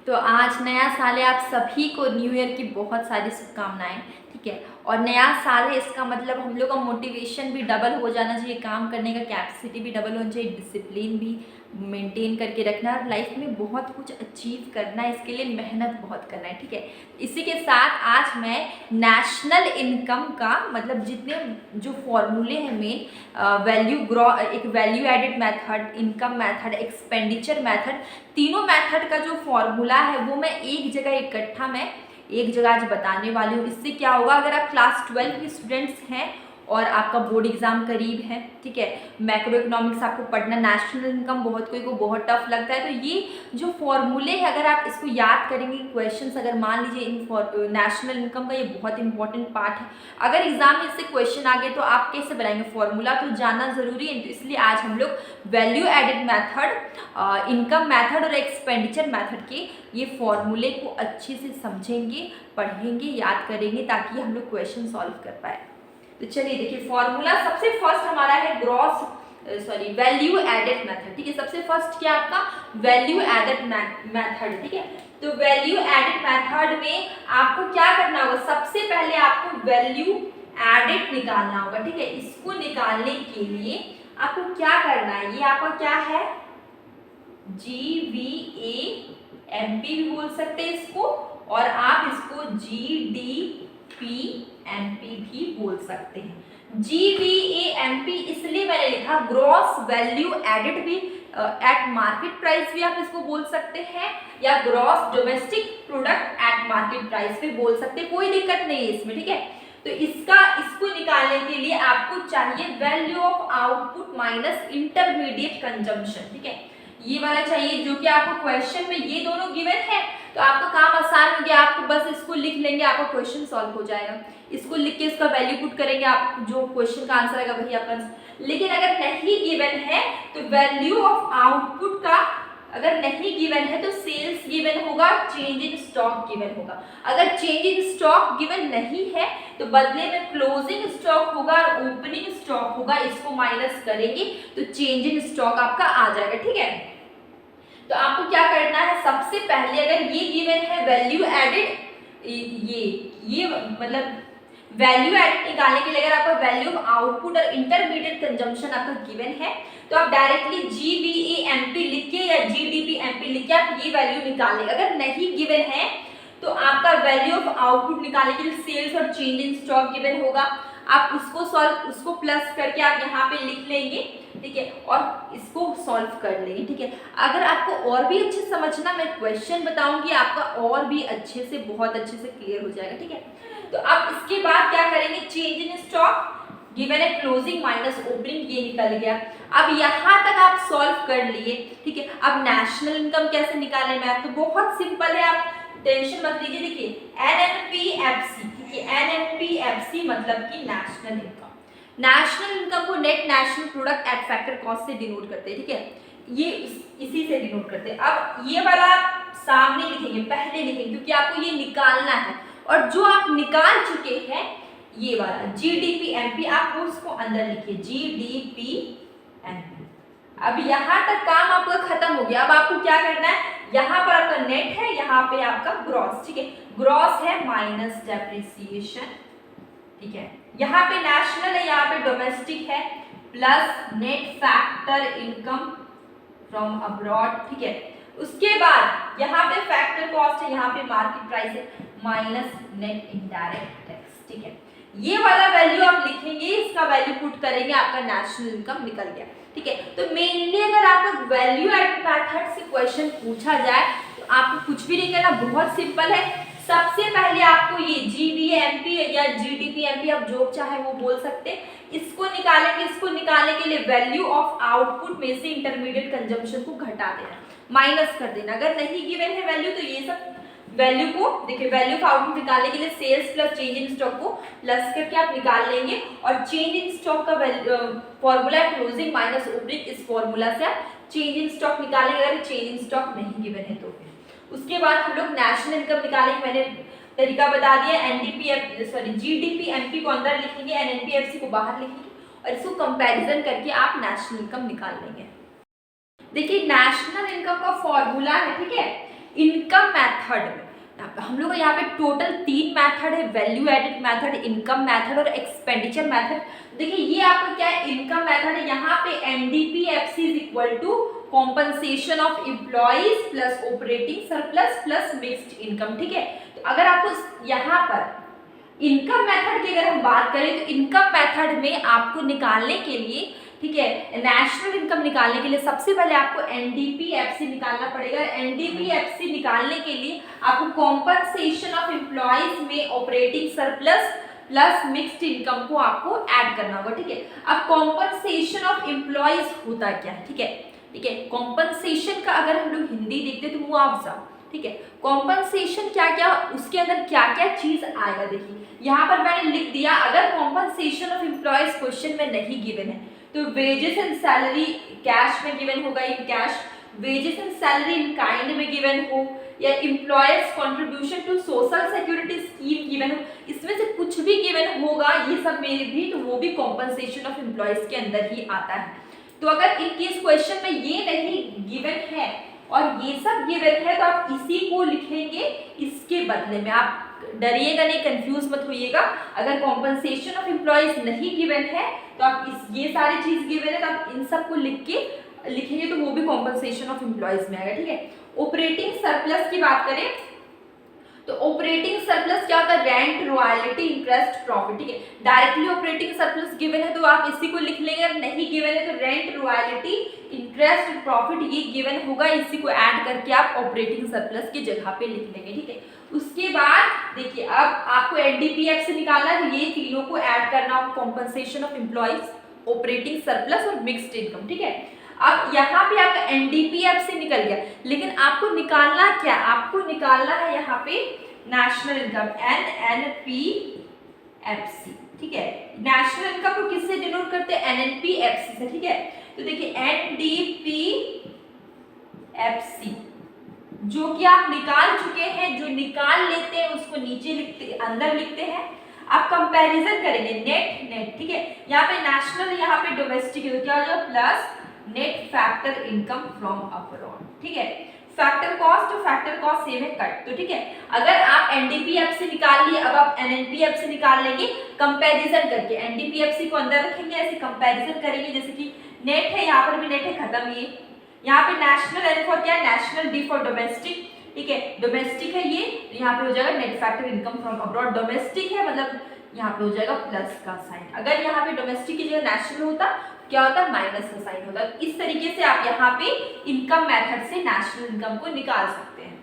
तो आज नया साल है, आप सभी को न्यू ईयर की बहुत सारी शुभकामनाएं। ठीक है, और नया साल है, इसका मतलब हम लोग का मोटिवेशन भी डबल हो जाना चाहिए, काम करने का कैपेसिटी भी डबल होना चाहिए, डिसिप्लिन भी मेंटेन करके रखना है, लाइफ में बहुत कुछ अचीव करना है, इसके लिए मेहनत बहुत करना है। ठीक है, इसी के साथ आज मैं नेशनल इनकम का मतलब जितने जो फॉर्मूले हैं मेन, एक value added method, income method, expenditure method, तीनों मेथड का जो फॉर्मूला है वो मैं एक जगह इकट्ठा मैं एक जगह आज बताने वाली हूँ। इससे क्या होगा, अगर आप क्लास 12 के स्टूडेंट्स हैं और आपका बोर्ड एग्जाम करीब है, ठीक है, मैक्रो इकोनॉमिक्स आपको पढ़ना, नेशनल इनकम बहुत कोई को बहुत टफ लगता है, तो ये जो फॉर्मूले है अगर आप इसको याद करेंगे, क्वेश्चंस अगर मान लीजिए नेशनल इनकम का ये बहुत इंपॉर्टेंट पार्ट है, अगर एग्जाम में इससे क्वेश्चन आ गए तो आप कैसे बनाएंगे फॉर्मूला, तो जानना जरूरी है। तो इसलिए आज हम लोग value added method, income method और एक्सपेंडिचर मैथड के ये फॉर्मूले को अच्छे से समझेंगे, पढ़ेंगे, याद करेंगे, ताकि हम लोग क्वेश्चन सॉल्व कर पाए। तो चलिए देखिए, फॉर्मूला सबसे फर्स्ट हमारा है वैल्यू एडेड मेथड। ठीक है, सबसे फर्स्ट क्या आपका वैल्यू एडेड मेथड। ठीक है, तो वैल्यू एडेड मेथड में आपको क्या करना होगा, सबसे पहले आपको वैल्यू एडेड निकालना होगा। ठीक है, इसको निकालने के लिए आपको क्या करना है, ये आपका क्या है, GVAMP भी बोल सकते हैं इसको, और आप इसको GDPMP भी बोल सकते हैं। GVAMP इसलिए मैंने लिखा, ग्रॉस वैल्यू एडेड भी एट मार्केट प्राइस भी आप इसको बोल सकते हैं, या gross domestic product at market price भी बोल सकते हैं, कोई दिक्कत नहीं है इसमें। ठीक है, तो इसको निकालने के लिए आपको चाहिए value of output minus intermediate consumption. ठीक है, ये वाला चाहिए, जो कि आपको क्वेश्चन में ये दोनों गिवन है, तो आपका काम आसान हो गया, आपको बस इसको लिख लेंगे, आपका क्वेश्चन सॉल्व हो जाएगा। इसको लिख के इसका वैल्यू पुट करेंगे, आप जो क्वेश्चन का आंसर आएगा वही आपका आंसर। लेकिन अगर नहीं गिवन है तो वैल्यू ऑफ आउटपुट का अगर नहीं गिवन है तो सेल्स गिवन होगा, चेंज इन स्टॉक गिवन होगा। अगर चेंज इन स्टॉक गिवन नहीं है तो बदले में क्लोजिंग स्टॉक होगा और ओपनिंग स्टॉक होगा, इसको माइनस करेंगे तो चेंज इन स्टॉक आपका आ जाएगा। ठीक है, तो आपको क्या करना है, सबसे पहले अगर ये गिवन है वैल्यू एडेड, ये मतलब वैल्यू एडेड निकालने के लिए अगर आपका वैल्यू ऑफ आउटपुट और इंटरमीडिएट कंजम्पशन आपका गिवन है, तो आप डायरेक्टली GVAMP लिख के या GDPMP लिख के आप ये वैल्यू निकाल लेंगे। अगर नहीं गिवन है तो आपका वैल्यू ऑफ आउटपुट निकालने के लिए सेल्स और चेंज इन स्टॉक गिवन होगा, आप उसको प्लस करके आप यहाँ पे लिख लेंगे। ठीक है, और इसको सॉल्व कर लेंगे। ठीक है, अगर आपको और भी अच्छे समझना, मैं क्वेश्चन बताऊंगी, आपका और भी अच्छे से बहुत अच्छे से क्लियर हो जाएगा। ठीक है, तो अब इसके बाद क्या करेंगे, चेंज इन स्टॉक गिवन है क्लोजिंग माइनस ओपनिंग, ये निकल गया। अब यहाँ तक आप सॉल्व कर लिए। ठीक है, अब नेशनल इनकम कैसे निकालें, मैथ तो बहुत सिंपल है, आप टेंशन मत लीजिए। देखिए NNPFC, ठीक है, NNPFC मतलब कि नेशनल इनकम। नेशनल इनकम को net national product at factor cost से डिनोट करते हैं। ठीक है, ये इसी से डिनोट करते हैं। अब ये वाला सामने लिखेंगे, पहले लिखेंगे, क्योंकि आपको ये निकालना है, और जो आप निकाल चुके हैं ये वाला GDPMP, आप उसको अंदर लिखिए, GDPMP। अब यहाँ तक काम आपका खत्म हो गया। अब आपको क्या करना है, यहाँ पर आपका नेट है, यहाँ पे आपका ग्रॉस। ठीक है, ग्रॉस है माइनस डेप्रिसिएशन। ठीक है, यहाँ पे नेशनल है, यहाँ पे डोमेस्टिक है, plus net factor income from abroad. ठीक है, उसके बाद यहाँ पे फैक्टर कॉस्ट है, यहाँ पे मार्केट प्राइस है, माइनस नेट इनडायरेक्ट टैक्स। ठीक है, ये वाला वैल्यू आप लिखेंगे, इसका वैल्यू पुट करेंगे, आपका नेशनल इनकम निकल गया। ठीक है, तो मेनली अगर आपको वैल्यू एडेड मेथड से क्वेश्चन पूछा जाए तो आपको कुछ भी नहीं करना, बहुत सिंपल है। सबसे पहले आपको ये GVAMP या GDPMP आप जो चाहे वो बोल सकते हैं, इसको निकालेंगे। इसको निकालने के लिए वैल्यू ऑफ आउटपुट में से इंटरमीडिएट कंजम्पशन को घटा देना, माइनस कर देना। अगर नहीं गिवन है वैल्यू तो ये सब वैल्यू को देखिए, वैल्यू ऑफ आउटपुट निकालने के लिए sales plus change in stock को प्लस करके आप निकाल लेंगे, और चेंज इन स्टॉक का फॉर्मूला क्लोजिंग माइनस ओपनिंग, इस फॉर्मूला से आप चेंज इन स्टॉक निकालेंगे अगर चेंज इन स्टॉक नहीं गिवन है तो। उसके बाद हम लोग नेशनल इनकम निकालेंगे, मैंने तरीका बता दिया। GDPMP को अंदर लिखेंगे, NNPFC को बाहर लिखेंगे, और इसको कंपैरिजन करके आप नेशनल इनकम निकाल लेंगे। देखिए नेशनल इनकम का फॉर्मूला है, ठीक है, इनकम मेथड में हम लोग यहाँ पे टोटल 3 मेथड है, value added method, income method और एक्सपेंडिचर मेथड। देखिए ये आपका क्या है, इनकम मेथड है। यहाँ पे NDPFC is equal to compensation of employees plus operating surplus plus mixed income, ठीक है। तो अगर आपको यहाँ पर इनकम मेथड की अगर हम बात करें तो इनकम मेथड में आपको निकालने के लिए, ठीक है, नेशनल इनकम निकालने के लिए सबसे पहले आपको एनडीपीएफसी निकालना पड़ेगा। एनडीपीएफसी निकालने के लिए आपको कॉम्पनसेशन ऑफ एम्प्लॉइज में operating surplus plus mixed income को आपको ऐड करना होगा, ठीक है। अब कॉम्पनसेशन ऑफ एम्प्लॉइज होता क्या है, ठीक है, ठीक है। कॉम्पनसेशन का अगर हम लोग हिंदी देखते हैं तो मुआवजा, ठीक है। कॉम्पनसेशन क्या क्या, उसके अंदर क्या क्या चीज आएगा, देखिए यहाँ पर मैंने लिख दिया, अगर कॉम्पनसेशन ऑफ एम्प्लॉइज क्वेश्चन में नहीं गिवन है तो वेजेस एंड सैलरी कैश में गिवन होगा, in cash, wages and salary in kind में गिवन हो, या employers contribution to social security scheme given हो, इसमें से कुछ भी गिवन होगा ये सब मेरे भी, तो वो भी कॉम्पनसेशन ऑफ एम्प्लॉयज के अंदर ही आता है। तो अगर इन केस क्वेश्चन में ये नहीं गिवन है और ये सब गिवन है तो आप इसी को लिखेंगे इसके बदले में। आप डरिएगा नहीं, कंफ्यूज मत होइएगा। अगर कॉम्पनसेशन ऑफ एम्प्लॉइज नहीं गिवन है तो आप ये सारी चीज गिवन है तो आप इन सब को लिख के लिखेंगे तो वो भी कॉम्पनसेशन ऑफ एम्प्लॉइज में आएगा, ठीक है। ऑपरेटिंग सरप्लस की बात करें तो ऑपरेटिंग सरप्लस क्या होता है, रेंट, रॉयल्टी, इंटरेस्ट, प्रॉफिट, ठीक है। डायरेक्टली ऑपरेटिंग सरप्लस गिवन है तो आप इसी को लिख लेंगे, अगर नहीं गिवन है तो रेंट, रॉयल्टी, इंटरेस्ट, प्रॉफिट ये गिवन होगा, इसी को ऐड करके आप ऑपरेटिंग सरप्लस की जगह पे लिख लेंगे, ठीक है। उसके बाद देखिए अब आपको एनडीपीएफ से निकालना है, ये तीनों को ऐड करना होगा, compensation of employees, operating surplus और मिक्स्ड इनकम, ठीक है। अब यहाँ पे आपका एनडीपीएफ से निकल गया, लेकिन आपको निकालना क्या, आपको निकालना है यहाँ पे नेशनल इनकम, एनएनपीएफसी, ठीक है। नेशनल इनकम को किससे डिनोट करते हैं, एनएनपीएफसी से, ठीक है। तो देखिए एनडीपीएफसी जो कि आप निकाल चुके हैं, जो निकाल लेते हैं उसको नीचे लिखते, अंदर लिखते हैं, आप कंपैरिजन करेंगे नेट नेट, ठीक है। यहाँ पे नेशनल, यहाँ पे डोमेस्टिक, तो क्या हो जाएगा plus net factor income from abroad, ठीक है। फैक्टर कॉस्ट और फैक्टर कॉस्ट सेम है, कट, तो ठीक है। अगर आप एनडीपीएफ से निकाल लिए, अब आप एनएनपीएफ से निकाल लेंगे कंपैरिजन करके, एनडीपीएफसी को अंदर रखेंगे, ऐसे कंपैरिजन करेंगे, जैसे कि नेट है, यहाँ पर भी नेट है, खत्म। ये यहाँ पे नेशनल एन फॉर क्या है, नेशनल, डी फॉर डोमेस्टिक, ठीक है, डोमेस्टिक है ये, यहाँ पे हो जाएगा net factor income from abroad, domestic है मतलब यहाँ पे हो जाएगा प्लस का साइन। अगर यहाँ पे डोमेस्टिक की जगह नेशनल होता क्या होता, माइनस का साइन होता। इस तरीके से आप यहाँ पे इनकम मेथड से नेशनल इनकम को निकाल सकते हैं।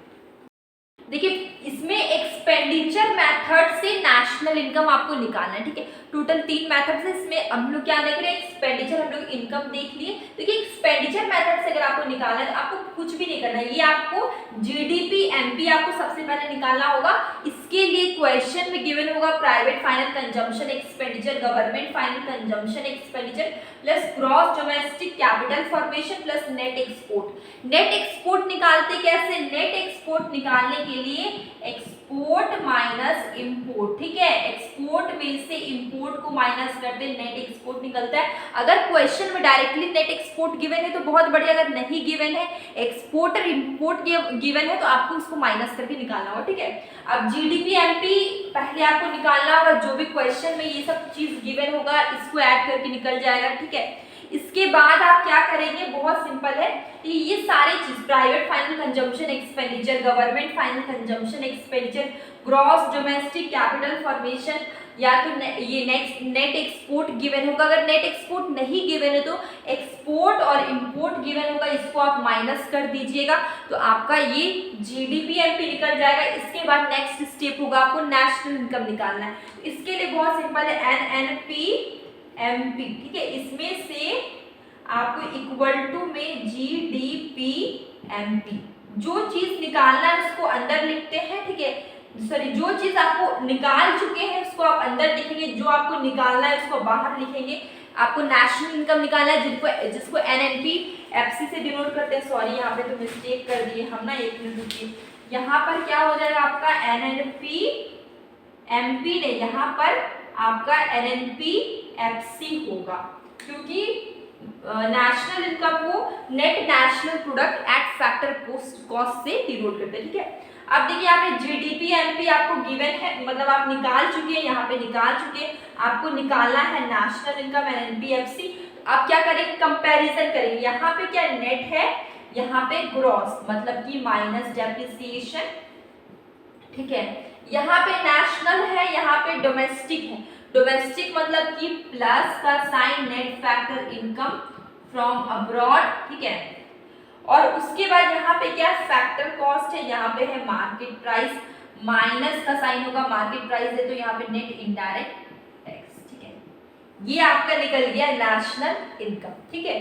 देखिए इसमें एक्सपेंडिचर मेथड से नेशनल इनकम आपको निकालना है, ठीक है। टोटल 3 मेथड से, इसमें हम लोग क्या देख रहे हैं, एक्सपेंडिचर, हम लोग इनकम देख लिए। देखिए एक्सपेंडिचर मेथड से अगर आपको निकालना है तो आपको कुछ भी नहीं करना है, ये आपको जीडीपी एमपी आपको सबसे पहले निकालना होगा। इसके लिए क्वेश्चन में गिवन होगा private final consumption expenditure, government final consumption expenditure plus gross domestic capital formation plus net export. Net export निकालते कैसे, नेट एक्सपोर्ट निकालने के लिए एक्सपोर्ट माइनस इंपोर्ट, ठीक है। एक्सपोर्ट में से इंपोर्ट को माइनस करते नेट एक्सपोर्ट निकलता है। अगर क्वेश्चन में डायरेक्टली नेट एक्सपोर्ट गिवन है तो बहुत बढ़िया, अगर नहीं गिवन है, एक्सपोर्ट और इंपोर्ट गिवन है तो आपको उसको माइनस करके निकालना होगा, ठीक है। अब जीडीपी एमपी पहले आपको निकालना होगा, जो भी क्वेश्चन में ये सब चीज गिवन होगा इसको ऐड करके निकल जाएगा, ठीक है। इसके बाद आप क्या करेंगे, बहुत सिंपल है, ये सारी चीज private final consumption expenditure, government final consumption expenditure, gross domestic capital formation, या तो ये नेक्स्ट नेट एक्सपोर्ट गिवन होगा। अगर नेट एक्सपोर्ट नहीं गिवन है तो एक्सपोर्ट और इंपोर्ट गिवन होगा, इसको आप माइनस कर दीजिएगा तो आपका ये जीडीपी एमपी निकल जाएगा। इसके बाद नेक्स्ट स्टेप होगा आपको नेशनल इनकम निकालना है। इसके लिए बहुत सिंपल है, एनएनपी एमपी, ठीक है। इसमें से आपको इक्वल टू में जीडीपी एमपी, जो चीज निकालना है उसको अंदर लिखते हैं, ठीक है। सॉरी, जो चीज आपको निकाल चुके हैं उसको आप अंदर लिखेंगे, जो आपको निकालना है उसको बाहर लिखेंगे। आपको नेशनल इनकम निकालना है, जिसको एनएनपी एफसी से डिनोट करते हैं। सॉरी यहाँ पे तो मिस्टेक कर दिए हम ना, एक मिनट रुकिए। यहाँ पर क्या हो जाएगा आपका एनएनपी एमपी नहीं, यहाँ पर आपका एनएनपी एफसी होगा, क्योंकि नेशनल इनकम को net national product at factor cost से डिनोट करते हैं, ठीक है। अब देखिए यहाँ पे जीडीपी एमपी आपको गिवन है, मतलब आप निकाल चुके हैं, यहाँ पे निकाल चुके हैं, आपको निकालना है नेशनल इनकम एंड एनपीएफसी। आप क्या करेंगे, कंपैरिजन करेंगे। यहाँ पे क्या नेट है, यहाँ पे ग्रॉस मतलब कि माइनस डेप्रिसिएशन, ठीक है। यहाँ पे नेशनल है, यहाँ पे डोमेस्टिक है। डोमेस्टिक मतलब कि प्लस का sign net factor income from abroad, ठीक है। और उसके बाद यहाँ पे क्या फैक्टर कॉस्ट है, यहाँ पे है मार्केट प्राइस, माइनस का साइन होगा मार्केट प्राइस है तो यहाँ पे नेट इनडायरेक्ट टैक्स, ठीक है। ये आपका निकल गया नेशनल इनकम, ठीक है।